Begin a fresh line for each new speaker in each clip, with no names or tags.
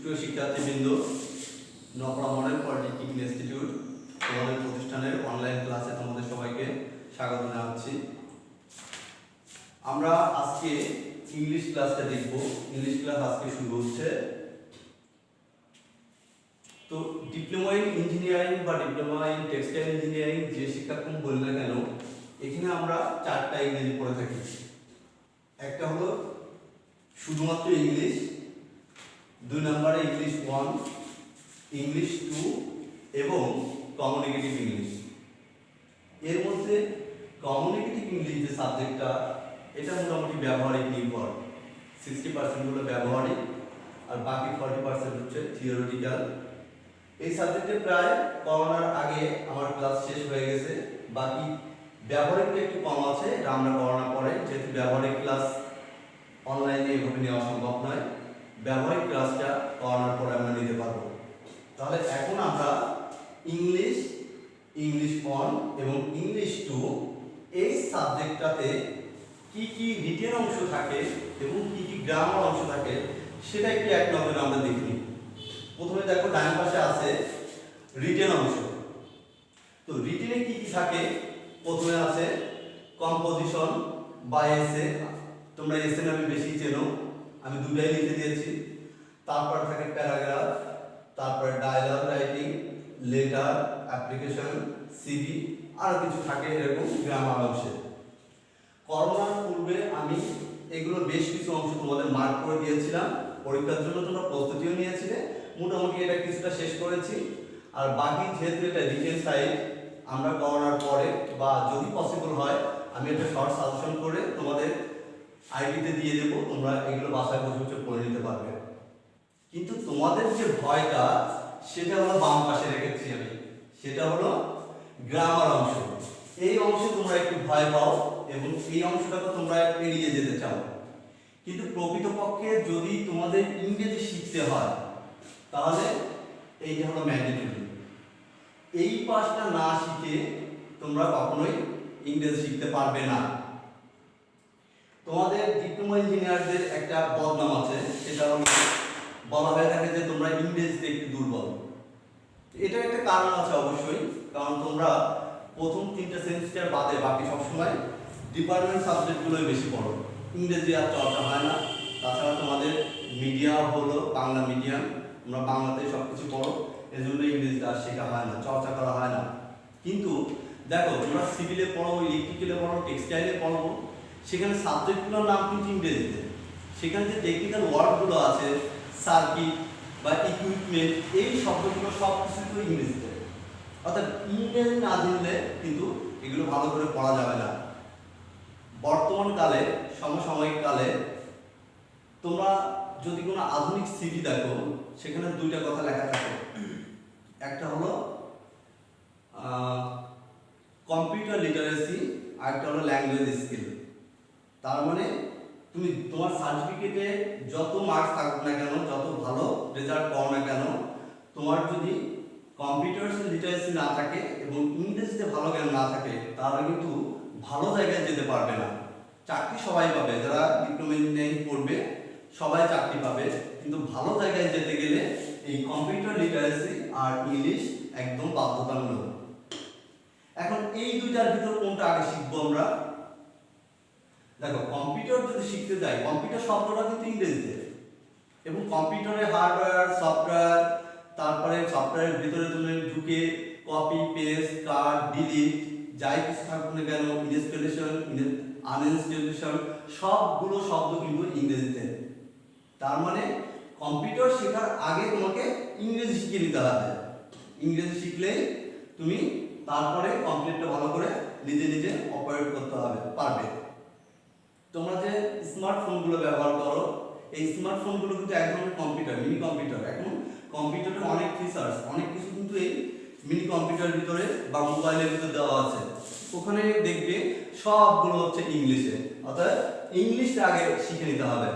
সুপ্রিয় শিক্ষার্থীবৃন্দ, Nakla model polytechnic institute তোমাদের প্রতিষ্ঠানের অনলাইন ক্লাসে তোমাদের সবাইকে স্বাগত জানাচ্ছি। আমরা আজকে ইংলিশ ক্লাসটা দেখব। ইংলিশ ক্লাস আজকে শুরু হচ্ছে। তো ডিপ্লোমা ইন ইঞ্জিনিয়ারিং বা ডিপ্লোমা ইন টেক্সটাইল ইঞ্জিনিয়ারিং যে শিক্ষাক্রম বলি না কেন, এখানে আমরা চারটা ইংরেজি পড়ে থাকি। একটা হলো শুধুমাত্র ইংলিশ, 2 নম্বরে ইংলিশ 1, ইংলিশ 2 এবং কমিউনিকেটিভ ইংলিশ। এর মধ্যে কমিউনিকেটিভ ইংলিশ যে সাবজেক্টটা, এটা মোটামুটি ব্যবহারিক নির্ভর। 60% হলো ব্যবহারিক আর বাকি 40% হচ্ছে থিওরিটিক্যাল। এই সাবজেক্টে প্রায় করোনার আগে আমার ক্লাস শেষ হয়ে গেছে। বাকি ব্যবহারিকটা একটু কম আছে, এটা আমরা করোনা পরে, যেহেতু ব্যবহারিক ক্লাস অনলাইনে এভাবে নেওয়া সম্ভব নয়, ব্যবহারিক ক্লাসটা করোনার পরে আমরা নিতে পারবো। তাহলে এখন আমরা ইংলিশ, ইংলিশ 1 এবং ইংলিশ 2 এই সাবজেক্টটাতে কি কি রিটেন অংশ থাকে এবং কি কি গ্রামার অংশ থাকে সেটা একটু এক নজরে আমরা দেখি। প্রথমে দেখো ডান পাশে আছে রিটেন অংশ। তো রিটেনে কি কি থাকে? প্রথমে আছে কম্পোজিশন বা এসে। তোমরা এসে নামে বেশি চেনো, আমি দুটাই লিখে দিয়েছি। তারপর থাকে প্যারাগ্রাফ, তারপরে dialogue writing, letter, application, CV, আর কিছু থাকে এরকম গ্রামার অংশে। করোনার পূর্বে আমি এগুলো বেশ কিছু অংশ তোমাদের মার্ক করে দিয়েছিলাম। পরীক্ষার জন্য তোমরা প্রস্তুতিও নিয়েছিলে, মোটামুটি এটা কিছুটা শেষ করেছি। আর বাকি যেহেতু এটা রিটেন সাইড, আমরা করোনার পরে বা যদি পসিবল হয় আমি একটা শর্ট সাজেশন করে তোমাদের আইডিতে দিয়ে দেবো, তোমরা এগুলো বাসায় বসে বসে পড়ে নিতে পারবে। কিন্তু তোমাদের যে ভয়টা সেটা হলো বাম পাশে রেখেছি আমি, সেটা হলো গ্রামার অংশ। এই অংশে তোমরা একটু ভয় পাও এবং এই অংশটাকে তোমরা এড়িয়ে যেতে চাও। কিন্তু প্রকৃতপক্ষে যদি তোমাদের ইংরেজি শিখতে হয় তাহলে এইটা হলো ম্যান্ডেটরি। এই পাশটা না শিখে তোমরা কখনোই ইংরেজি শিখতে পারবে না। তোমাদের ডিপ্লোমা ইঞ্জিনিয়ারদের একটা বদনাম আছে, সেটা হলো বলা হয়ে থাকে যে তোমরা ইংরেজিতে একটু দুর্বল। এটা একটা কারণ আছে অবশ্যই, কারণ তোমরা প্রথম 3টা সেমিস্টার বাদে বাকি সবসময় ডিপার্টমেন্ট সাবজেক্টগুলোই বেশি পড়ো, ইংরেজি আর চর্চা হয় না। তাছাড়া তোমাদের মিডিয়া হলো বাংলা মিডিয়াম, তোমরা বাংলাতেই সব কিছু পড়ো, এজন্য ইংরেজিটা আর শেখা হয় না, চর্চা করা হয় না। কিন্তু দেখো, তোমরা সিভিলে পড়ো, ইলেকট্রিক্যালে পড়ো, টেক্সটাইলে পড়ো, সেখানে সাবজেক্টগুলোর নাম কিন্তু ইংরেজিতে। সেখানে যে টেকনিক্যাল ওয়ার্ডগুলো আছে, সার্কিট বা ইকুইপমেন্ট, এই শব্দগুলো সব কিছু তো ইংরেজিতে। অর্থাৎ ইংরেজি না জানলে কিন্তু এগুলো ভালো করে পড়া যাবে না। বর্তমান কালে, সমসাময়িক কালে তোমরা যদি কোনো আধুনিক সিভি দেখো, সেখানে 2টা কথা লেখা থাকে। একটা হলো কম্পিউটার লিটারেসি, আর একটা হলো ল্যাঙ্গুয়েজ স্কিল। তার মানে তুমি তোমার সার্টিফিকেটে যত মার্কস থাকুক না কেন, যত ভালো রেজাল্ট পাও না কেন, তোমার যদি কম্পিউটার লিটারেসি না থাকে এবং ইংরেজিতে ভালো জ্ঞান না থাকে, তাহলে কিন্তু ভালো জায়গায় যেতে পারবে না। চাকরি সবাই পাবে, যারা ডিপ্লোমা ইঞ্জিনিয়ারিং পড়বে সবাই চাকরি পাবে, কিন্তু ভালো জায়গায় যেতে গেলে এই কম্পিউটার লিটারেসি আর ইংলিশ একদম বাধ্যতামূলক। এখন এই দুইটার ভিতর কোনটা আগে শিখবো আমরা? দেখো, কম্পিউটার যদি শিখতে যাই, কম্পিউটার শব্দটা কিন্তু ইংরেজিতে, এবং কম্পিউটারে হার্ডওয়্যার, সফটওয়্যার, তারপরে সফটওয়্যারের ভিতরে তুমি ঢুকে কপি, পেস্ট, কাট, ডিলিট, যাই কিছু থাকুক না কেন, ইনস্টলেশন, আনইনস্টলেশন, সবগুলো শব্দ কিন্তু ইংরেজিতে। তার মানে কম্পিউটার শেখার আগে তোমাকে ইংরেজি শিখে নিতে হবে। ইংরেজি শিখলেই তুমি তারপরে কম্পিউটারটা ভালো করে নিজে নিজে অপারেট করতে পারবে। তোমরা যে স্মার্টফোনগুলো ব্যবহার করো, এই স্মার্টফোনগুলো কিন্তু এক ধরনের কম্পিউটার, মিনি কম্পিউটার। এখন কম্পিউটারে অনেক ফিচার্স, অনেক কিছু কিন্তু এই মিনি কম্পিউটারের ভিতরে বা মোবাইলের ভিতরে দেওয়া আছে। ওখানে দেখবে সবগুলো হচ্ছে ইংলিশে, অর্থাৎ ইংলিশটা আগে শিখে নিতে হবে।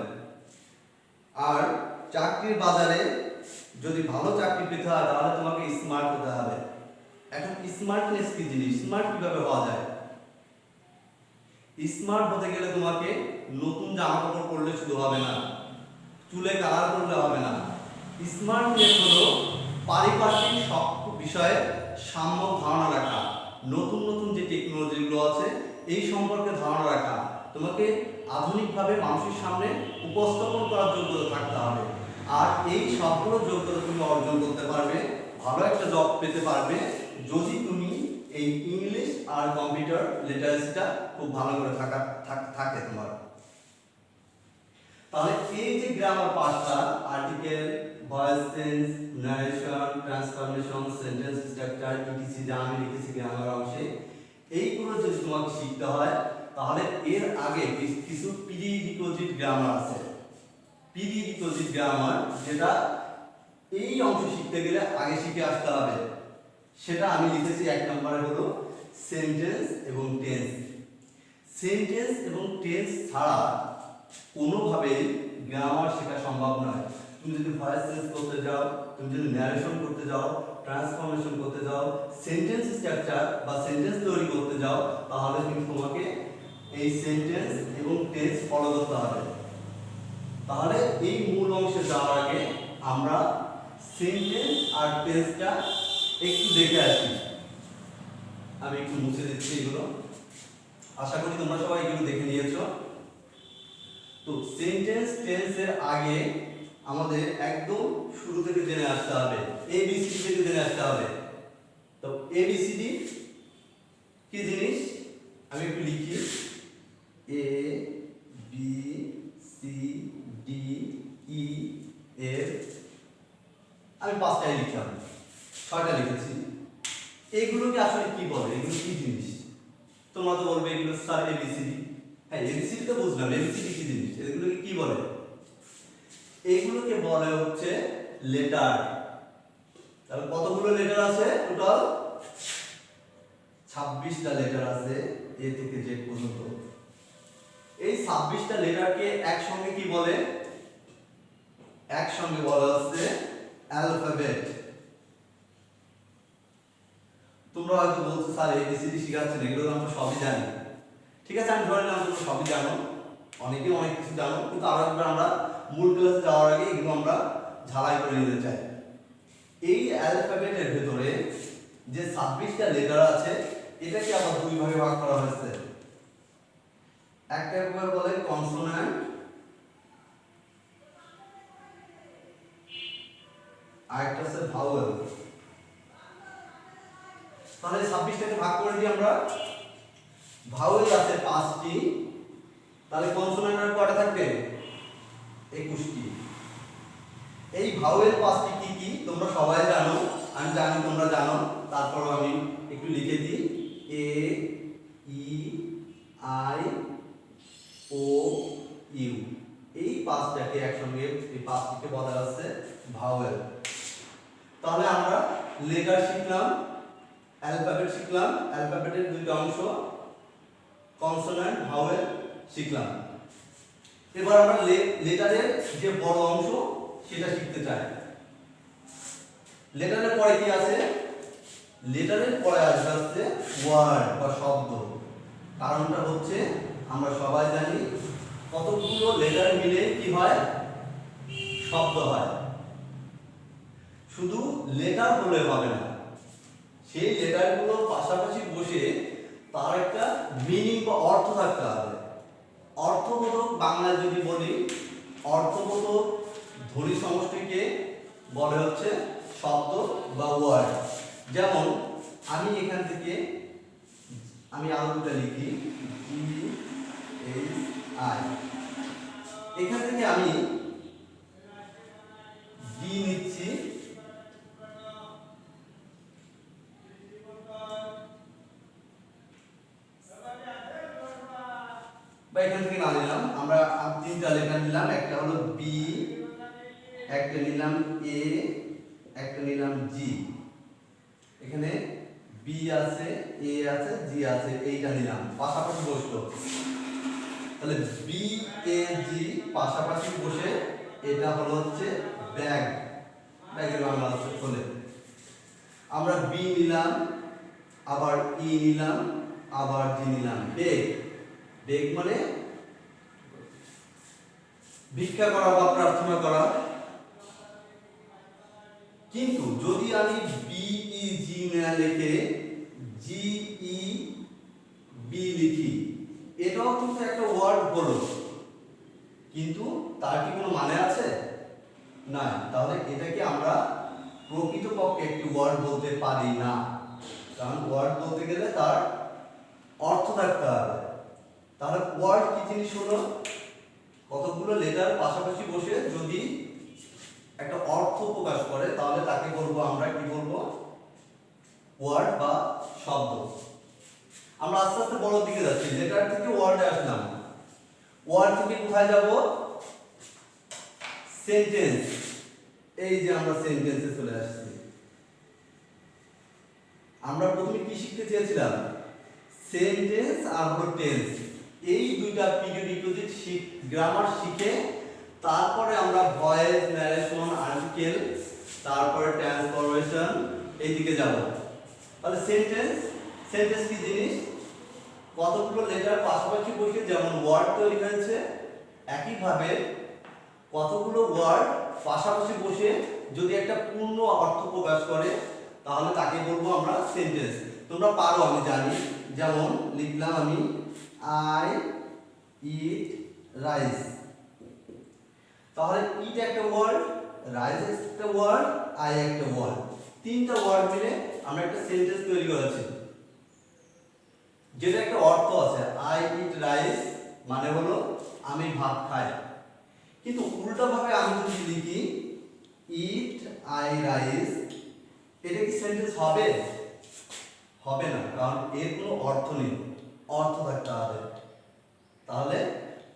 আর চাকরির বাজারে যদি ভালো চাকরি পেতে হয় তাহলে তোমাকে স্মার্ট হতে হবে। এখন স্মার্টনেস কি জিনিস, স্মার্ট কিভাবে হওয়া যায়? স্মার্ট হতে গেলে তোমাকে নতুন জামা কাপড় পরলে শুধু হবে না, চুলে কালার করলে হবে না, স্মার্টনেস হলো পারিপার্শ্বিক সব বিষয়ে সাম্যক ধারণা রাখা, নতুন নতুন যে টেকনোলজিগুলো আছে এই সম্পর্কে ধারণা রাখা, তোমাকে আধুনিকভাবে মানুষের সামনে উপস্থাপন করার যোগ্যতা থাকতে হবে। আর এই সবগুলো যোগ্যতা তুমি অর্জন করতে পারবে, ভালো একটা জব পেতে পারবে যদি তুমি এই ইংলিশ আর কম্পিউটার লিটারেসিটা খুব ভালো করে থাকে তোমার। তাহলে এই যে গ্রামার পাঁচটা, article, voice change, narration, transformation, sentence structure, etc যা আমি লিখেছি গ্রামার অংশে, এইগুলো যদি তোমাকে শিখতে হয় তাহলে এর আগে কিছু প্রিরিকুইজিট গ্রামার আছে। প্রিরিকুইজিট গ্রামার যেটা এই অংশ শিখতে গেলে আগে শিখে আসতে হবে, সেটা আমি লিখেছি এক নম্বরে হলো সেন্টেন্স এবং টেন্স। সেন্টেন্স এবং টেন্স ছাড়া কোনোভাবেই গ্রামার শেখা সম্ভব নয়। তুমি যদি ভয়েস চেঞ্জ করতে যাও, তুমি যদি ন্যারেশন করতে যাও, ট্রান্সফরমেশন করতে যাও, সেন্টেন্স স্ট্রাকচার বা সেন্টেন্স তৈরি করতে যাও, তাহলে কিন্তু তোমাকে এই সেন্টেন্স এবং টেন্স ফলো করতে হবে। তাহলে এই মূল অংশে যাওয়ার আগে আমরা সেন্টেন্স আর টেন্সটা একটু দেখে আসি। আমি একটু মুছে দিচ্ছি এগুলো, আশা করি তোমরা সবাই এগুলো দেখে নিয়েছো। তো সেন্টেন্স টেন্সের আগে আমাদের একদম শুরু থেকে জেনে আসতে হবে, এবিসিডি থেকে জেনে আসতে হবে। তো এবিসিডি কি জিনিস আমি একটু লিখি, A B C D E F, আমি পাঁচটাই লিখলাম, ছয়টা লিখেছি। এগুলোকে আসলে কি বলে, এগুলো কি জিনিস? তোমরা তো বলবে এগুলো স্যার এবিসিডি। হ্যাঁ, এবিসিডি তো বুঝলাম, এবিসিডি কি জিনিস, এগুলোকে কি বলে? এগুলোকে বলে হচ্ছে লেটার। তাহলে কতগুলো লেটার আছে? টোটাল 26টা লেটার আছে এ থেকে জেড পর্যন্ত। এই 26টা লেটারকে একসঙ্গে কি বলে? একসঙ্গে বলা হচ্ছে অ্যালফাবেট। তোমরা হয়তো বলছো স্যার এবিসিডি শেখাচ্ছেন, এগুলো আমরা সবই জানি। ঠিক আছে, আমি ধরে নিলাম তোমরা সবই জানো, অনেকে অনেক কিছু জানো, কিন্তু আরেকবার আমরা মূল ক্লাসে যাওয়ার আগে এগুলো আমরা ঝালাই করে নিতে চাই। এই অ্যালফাবেটের ভেতরে যে 26টা লেটার আছে এটাকে আবার দুই ভাগে ভাগ করা হয়েছে। একটা বলে কনসোন্যান্ট, আরেকটা হচ্ছে ভাওয়েল। তাহলে 26টাকে ভাগ করে দিই আমরা। ভাওয়েল আছে 5টি, তাহলে কনসোন্যান্ট আর কয়টা থাকবে? 21টি। এই ভাওয়েল 5টি কি কি তোমরা সবাই জানো, আমি জানি তোমরা জানো, তারপরও আমি একটু লিখে দিই, এ ই আই ও ইউ। এই 5টাকে একসঙ্গে, এই 5টিকে বলা হচ্ছে ভাওয়েল। তাহলে আমরা লেটার শিখলাম, অ্যালফাবেট শিখলাম, অ্যালফাবেটের দুইটা অংশ কনসোন্যান্ট ভাওয়েল শিখলাম। এবার আমরা লেটারের যে বড় অংশ সেটা শিখতে চাই। লেটারের পরে কি আছে? লেটারের পরে আসবে ওয়ার্ড বা শব্দ। কারণটা হচ্ছে আমরা সবাই জানি কতগুলো লেটার মিলে কি হয়? শব্দ হয়। শুধু লেটার হলে হবে না, সেই লেটারগুলো পাশাপাশি বসে তার একটা মিনিং বা অর্থ থাকতে হবে। অর্থবোধক বাংলায় যদি বলি, অর্থবোধক ধ্বনি সমষ্টিকে বলে হচ্ছে শব্দ বা ওয়ার্ড। যেমন আমি এখান থেকে আমি আরো দুটো লিখি, জি এইচ আই, এখান থেকে আমি ডি নিচ্ছি, বা এখান থেকে না নিলাম, আমরা তিনটা লেটার নিলাম, একটা হলো বি, একটা নিলাম এ, একটা নিলাম জি। এখানে বি আছে, এ আছে, জি আছে, এইটা নিলাম, পাশাপাশি বসলো। তাহলে বি এ জি পাশাপাশি বসে এটা হলো হচ্ছে ব্যাগ, ব্যাগের বাংলা হচ্ছে খোলে। আমরা বি নিলাম, আবার ই নিলাম, আবার জি নিলাম, বেগ। বেগ মানে ভিক্ষা করা বা প্রার্থনা করা। কিন্তু যদি আমি বিইজি না লিখে জিই বি লিখি, এটাও কিন্তু একটা ওয়ার্ড হলো, কিন্তু তার কি কোনো মানে আছে? না। তাহলে এটাকে আমরা প্রকৃতপক্ষে একটি ওয়ার্ড বলতে পারি না, কারণ ওয়ার্ড বলতে গেলে তার অর্থ থাকতে হবে। তাহলে ওয়ার্ড কি জিনিস হলো? কতগুলো লেটার পাশাপাশি বসে যদি একটা অর্থ প্রকাশ করে তাহলে তাকে বলবো আমরা, কি বলবো? ওয়ার্ড বা শব্দ। আমরা আস্তে আস্তে বড় দিকে যাচ্ছি, লেটার থেকে ওয়ার্ডে আসলাম, ওয়ার্ড থেকে কোথায় যাব? সেন্টেন্স। এই যে আমরা সেন্টেন্সে চলে আসছি। আমরা প্রথমে কি শিখতে চেয়েছিলাম? সেন্টেন্স আর হলো টেন্স, এই দুইটা পিরিয়ডিক গ্রামার শিখে তারপরে আমরা ভয়েস, ন্যারেশন, আর্টিকেল, তারপরে ট্রান্সফরমেশন এই দিকে যাব। তাহলে সেন্টেন্স কি জিনিস? কতগুলো লেটার পাশাপাশি বসে যেমন ওয়ার্ড তৈরি হয়েছে, একইভাবে কতগুলো ওয়ার্ড পাশাপাশি বসে যদি একটা পূর্ণ অর্থ প্রকাশ করে তাহলে তাকে বলবো আমরা সেন্টেন্স। তোমরা পারো আমি জানি, যেমন লিখলাম আমি আই ইট রাইস, তাহলে ইট একটা ওয়ার্ড, রাইস একটা ওয়ার্ড, আই একটা ওয়ার্ড, তিনটা ওয়ার্ড মিলে আমরা একটা সেন্টেন্স তৈরি করেছি, যেটা একটা অর্থ আছে। আই ইট রাইস মানে হলো আমি ভাত খাই। কিন্তু উল্টো ভাবে আমি যদি লিখি ইট আই রাইস, এটা কি সেন্টেন্স হবে? হবে না, কারণ এর কোনো অর্থ নেই, অর্থ থাকতে হবে। তাহলে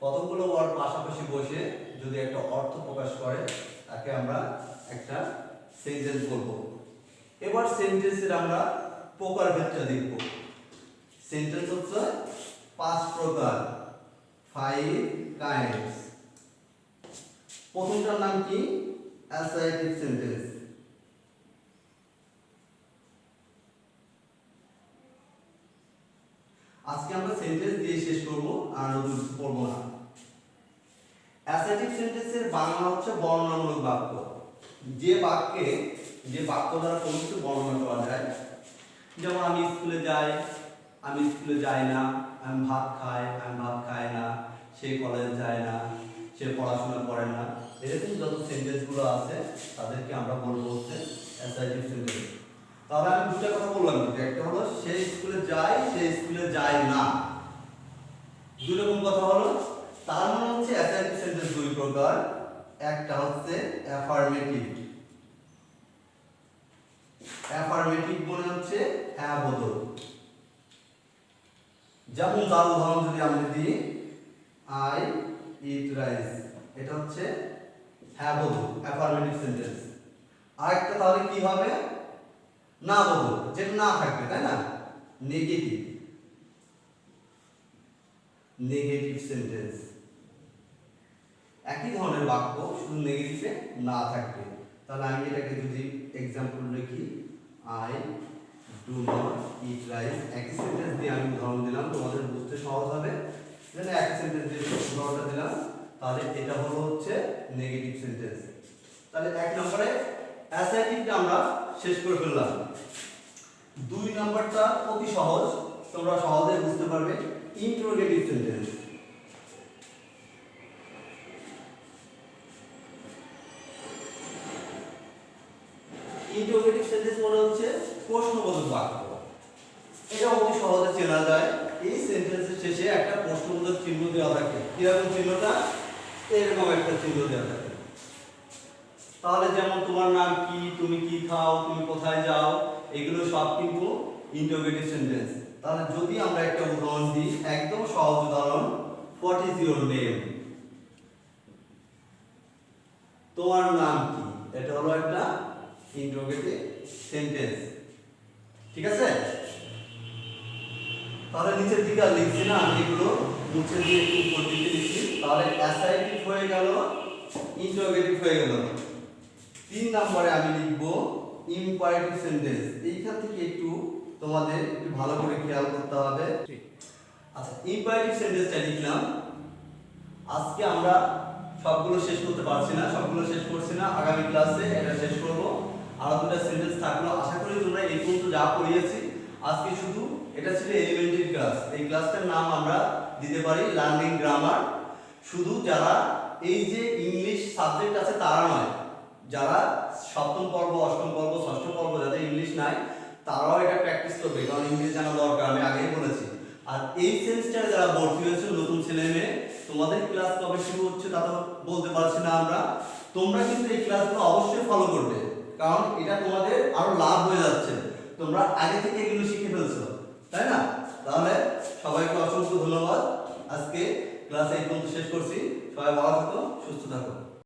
কতগুলো ওয়ার্ড পাশাপাশি বসে যদি একটা অর্থ প্রকাশ করে তাকে আমরা একটা সেন্টেন্স বলবো। এবার সেন্টেন্সের আমরা প্রকারভেদটা দেখব। সেন্টেন্স হচ্ছে 5 প্রকার, 5 কাইন্ডস। প্রথমটার নাম কি? Assertive sentence. আজকে আমরা সেন্টেন্স দিয়ে শেষ করব, আর নতুন কিছু পড়ব না। অ্যাসার্টিভ সেন্টেন্সের বাংলা হচ্ছে বর্ণনামূলক বাক্য। যে বাক্য দ্বারা কোনো কিছু বর্ণনা করা যায়, যেমন আমি স্কুলে যাই, আমি স্কুলে যাই না, আমি ভাত খাই, আমি ভাত খাই না, সে কলেজে যায় না, সে পড়াশোনা করে না, এরকম যত সেন্টেন্সগুলো আছে তাদেরকে আমরা বলবো হচ্ছে অ্যাসার্টিভ সেন্টেন্স। তাহলে আমি দুটো কথা বললাম, একটা হলো সে স্কুলে যায়, সে স্কুলে যায় না, দুই রকম কথা হলো। তার মানে হচ্ছে অ্যাসার্টিভ সেন্টেন্স দুই প্রকার, একটা হচ্ছে অ্যাফার্মেটিভ। অ্যাফার্মেটিভ মানে হচ্ছে হ্যাঁ বোধক। যেমন তার উদাহরণ যদি আমি দিই আই ইট রাইস, এটা হচ্ছে হ্যাঁ বোধক, অ্যাফার্মেটিভ সেন্টেন্স। আরেকটা তাহলে কি হবে? না বোধক, যেটা না থাকবে, তাই না? Negative, negative sentence. একই ধরনের বাক্য, শুধু নেগেটিভে না থাকবে। তাহলে আমি এটাকে যদি এক্সাম্পল লিখি I do not eat rice, একই সেন্টেন্স দিয়ে আমি উদাহরণ দিলাম, তোমাদের বুঝতে সহজ হবে। যেন একই সেন্টেন্স দিয়ে উদাহরণটা দিলাম, তাহলে এটা হলো হচ্ছে নেগেটিভ সেন্টেন্স। তাহলে এক নম্বরে অ্যাসার্টিভটা আমরা শেষ করে ফেললাম। দুই নম্বরটা অতি সহজ, তোমরা সহজে বুঝতে পারবে, ইন্টারোগেটিভ সেন্টেন্স। ইন্টারোগেটিভ সেন্টেন্স মানে হচ্ছে প্রশ্নবোধক বাক্য। এটা অতি সহজে চেনা যায়। এই সেন্টেন্সের শেষে একটা প্রশ্নবোধক চিহ্ন দেওয়া থাকে। কিরকম চিহ্নটা? এরকম একটা চিহ্ন দেওয়া থাকে। তাহলে যেমন তোমার নাম কি, তুমি কি খাও, তুমি কোথায় যাও, এগুলো সব কিন্তু ইন্টারোগেটিভ সেন্টেন্স। তাহলে যদি আমরা একটা উদাহরণ দিই, একদম সহজ উদাহরণ, হোয়াট ইজ ইওর নেম, তোমার নাম কি, এটা হলো একটা ইন্টারোগেটিভ সেন্টেন্স। ঠিক আছে? তাহলে নিচের দিকে আর লিখছি না, আমি এগুলো মুছে দিয়ে একটু উপর দিকে লিখছি। তাহলে অ্যাসার্টিভ হয়ে গেল, ইন্টারোগেটিভ হয়ে গেল। 3 নম্বরে আমি লিখব ইম্পারেটিভ সেন্টেন্স। এইখান থেকে একটু তোমাদের একটু ভালো করে খেয়াল করতে হবে। আচ্ছা, ইম্পারেটিভ সেন্টেন্সটা লিখলাম। আজকে আমরা সবগুলো শেষ করতে পারছি না, সবগুলো শেষ করছি না, আগামী ক্লাসে এটা শেষ করব। আরো দুটো সেন্টেন্স থাকলো। আশা করি তোমরা এই পর্যন্ত যা পড়িয়েছি আজকে শুধু এটা ছিল এলিমেন্টারি ক্লাস। এই ক্লাসটার নাম আমরা দিতে পারি লার্নিং গ্রামার। শুধু যারা এই যে ইংলিশ সাবজেক্ট আছে তারা নয়, যারা সপ্তম পর্ব, অষ্টম পর্ব, ষষ্ঠ পর্ব যাদের ইংলিশ নাই তারাও এটা প্র্যাকটিস করবে, কারণ ইংলিশ জানা দরকার, আমি আগেই বলেছি। আর এই সেমিস্টারে যারা ভর্তি হয়েছে নতুন ছেলে মেয়ে, তোমাদের ক্লাস কবে শুরু হচ্ছে তা তো বলতে পারছি না আমরা। তোমরা কিন্তু এই ক্লাসগুলো অবশ্যই ফলো করবে, কারণ এটা তোমাদের আরো লাভ হয়ে যাচ্ছে। তোমরা আগে থেকে এগুলো শিখে ফেলছো, তাই না? তাহলে সবাইকে অসংখ্য ধন্যবাদ। আজকে ক্লাস এই পর্যন্ত শেষ করছি। সবাই ভালো থাকো, সুস্থ থাকো।